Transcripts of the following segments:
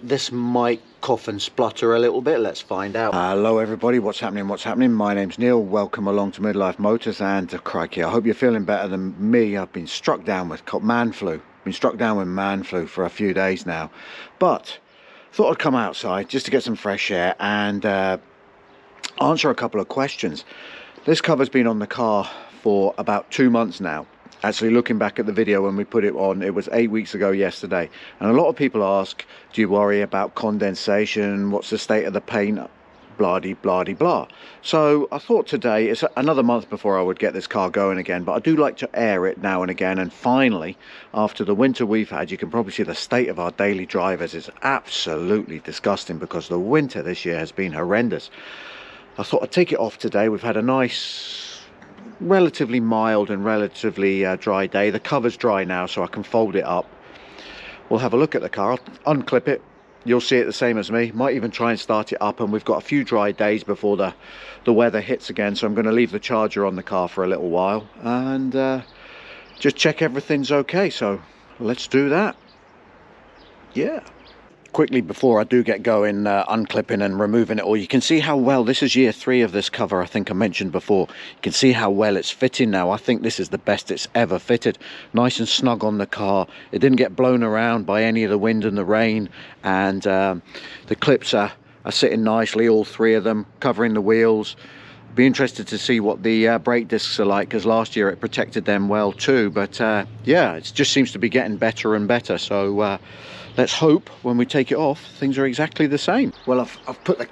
this might cough and splutter a little bit. Let's find out. Hello everybody, what's happening? My name's Neil. Welcome along to Midlife Motors. And crikey, I hope you're feeling better than me. I've been struck down with man flu for a few days now, but thought I'd come outside just to get some fresh air and answer a couple of questions. This cover's been on the car for about 2 months now. Actually, looking back at the video when we put it on, it was 8 weeks ago yesterday. And a lot of people ask, do you worry about condensation? What's the state of the paint? Blah-de, blah-de, blah. So I thought today, it's another month before I would get this car going again, but I do like to air it now and again. And finally, after the winter we've had, you can probably see the state of our daily drivers is absolutely disgusting because the winter this year has been horrendous. I thought I'd take it off today. We've had a nice, relatively mild and relatively dry day. The cover's dry now, so I can fold it up. We'll have a look at the car. I'll unclip it. You'll see it the same as me. Might even try and start it up, and we've got a few dry days before the weather hits again, so I'm going to leave the charger on the car for a little while and just check everything's okay. So let's do that. Yeah. Quickly before I do get going, unclipping and removing it all, you can see how well, this is year 3 of this cover. I think I mentioned before, you can see how well it's fitting now. I think this is the best it's ever fitted. Nice and snug on the car. It didn't get blown around by any of the wind and the rain, and the clips are sitting nicely, all 3 of them, covering the wheels. Be interested to see what the brake discs are like, because last year it protected them well too, but yeah, it just seems to be getting better and better. So let's hope when we take it off things are exactly the same. Well, I've put the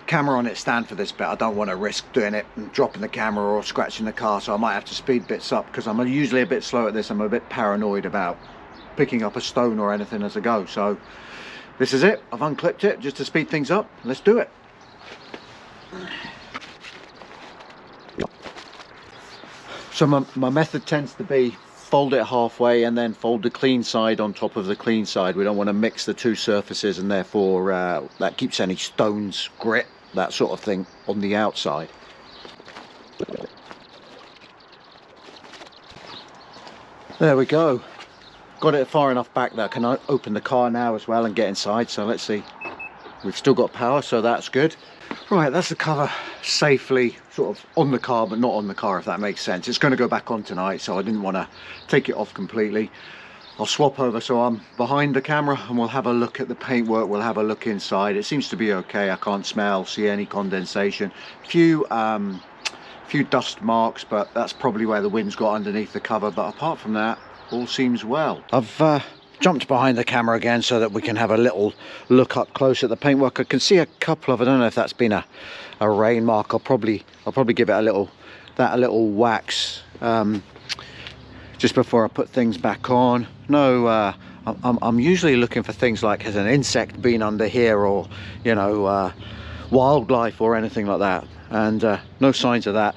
camera on its stand for this bit. I don't want to risk doing it and dropping the camera or scratching the car, so I might have to speed bits up because I'm usually a bit slow at this. I'm a bit paranoid about picking up a stone or anything as I go. So this is it. I've unclipped it just to speed things up. Let's do it. So my method tends to be fold it halfway and then fold the clean side on top of the clean side. We don't want to mix the two surfaces, and therefore that keeps any stones, grit, that sort of thing on the outside. There we go. Got it far enough back that I can open the car now as well and get inside. So let's see. We've still got power, so that's good. Right, that's the cover safely sort of on the car, but not on the car, if that makes sense. It's going to go back on tonight, so I didn't want to take it off completely. I'll swap over so I'm behind the camera and we'll have a look at the paintwork. We'll have a look inside. It seems to be okay. I can't see any condensation. Few dust marks, but that's probably where the wind's got underneath the cover. But apart from that, all seems well. I've jumped behind the camera again so that we can have a little look up close at the paintwork. I can see a couple of, I don't know if that's been a rain mark. I'll probably give it a little wax just before I put things back on. No, I'm usually looking for things like, has an insect been under here, or you know, wildlife or anything like that, and no signs of that.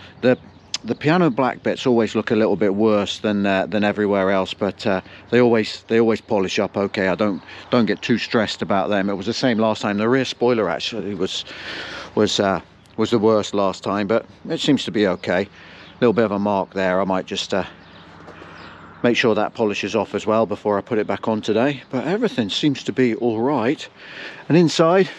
The piano black bits always look a little bit worse than everywhere else, but they always polish up okay. I don't get too stressed about them. It was the same last time. The rear spoiler actually was the worst last time, but it seems to be okay. A little bit of a mark there. I might just make sure that polishes off as well before I put it back on today. But everything seems to be all right. And inside,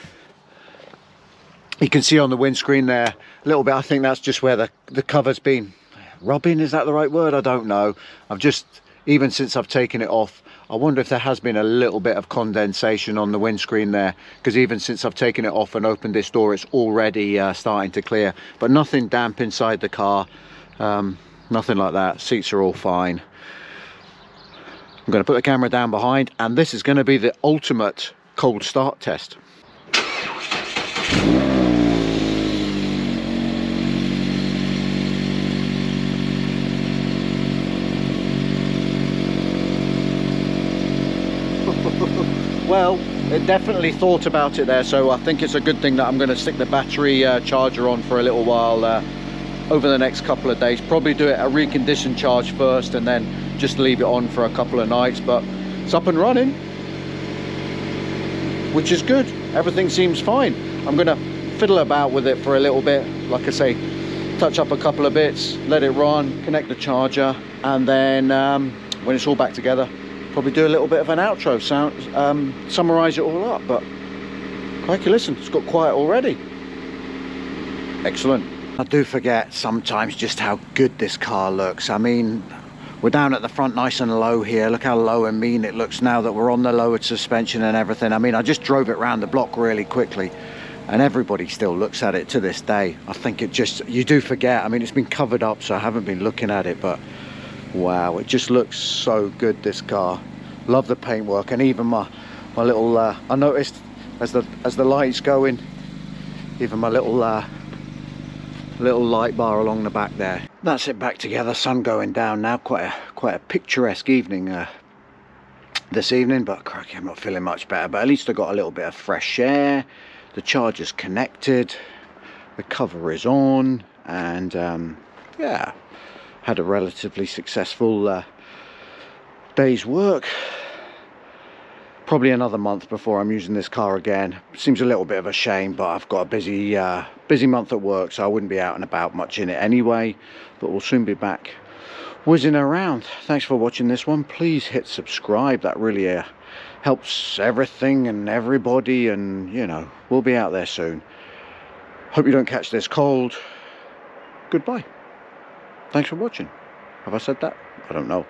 you can see on the windscreen there a little bit. I think that's just where the cover's been rubbing. Is that the right word? I don't know. I've just, even since I've taken it off, I wonder if there has been a little bit of condensation on the windscreen there, because even since I've taken it off and opened this door, it's already starting to clear. But nothing damp inside the car, nothing like that. Seats are all fine. I'm going to put the camera down behind, and this is going to be the ultimate cold start test. Well, it definitely thought about it there, so I think it's a good thing that I'm going to stick the battery charger on for a little while over the next couple of days. Probably do it a reconditioned charge first and then just leave it on for a couple of nights, but it's up and running, which is good. Everything seems fine. I'm going to fiddle about with it for a little bit, like I say, touch up a couple of bits, let it run, connect the charger, and then when it's all back together, probably do a little bit of an outro sound, summarise it all up. But crikey, listen, it's got quiet already. Excellent. I do forget sometimes just how good this car looks. I mean, we're down at the front nice and low here. Look how low and mean it looks now that we're on the lowered suspension and everything. I mean, I just drove it around the block really quickly, and everybody still looks at it to this day. I think it just, you do forget. I mean, it's been covered up, so I haven't been looking at it, but wow, it just looks so good, this car. Love the paintwork, and even my little, I noticed as the lights go in, even my little light bar along the back there. That's it back together. Sun going down now. Quite a picturesque evening this evening, but crikey, I'm not feeling much better. But at least I got a little bit of fresh air. The charger's connected, the cover is on, and yeah, had a relatively successful day's work. Probably another month before I'm using this car again. Seems a little bit of a shame, but I've got a busy month at work, so I wouldn't be out and about much in it anyway. But we'll soon be back whizzing around. Thanks for watching this one. Please hit subscribe. That really helps everything and everybody, and you know, we'll be out there soon. Hope you don't catch this cold. Goodbye. Thanks for watching. Have I said that? I don't know.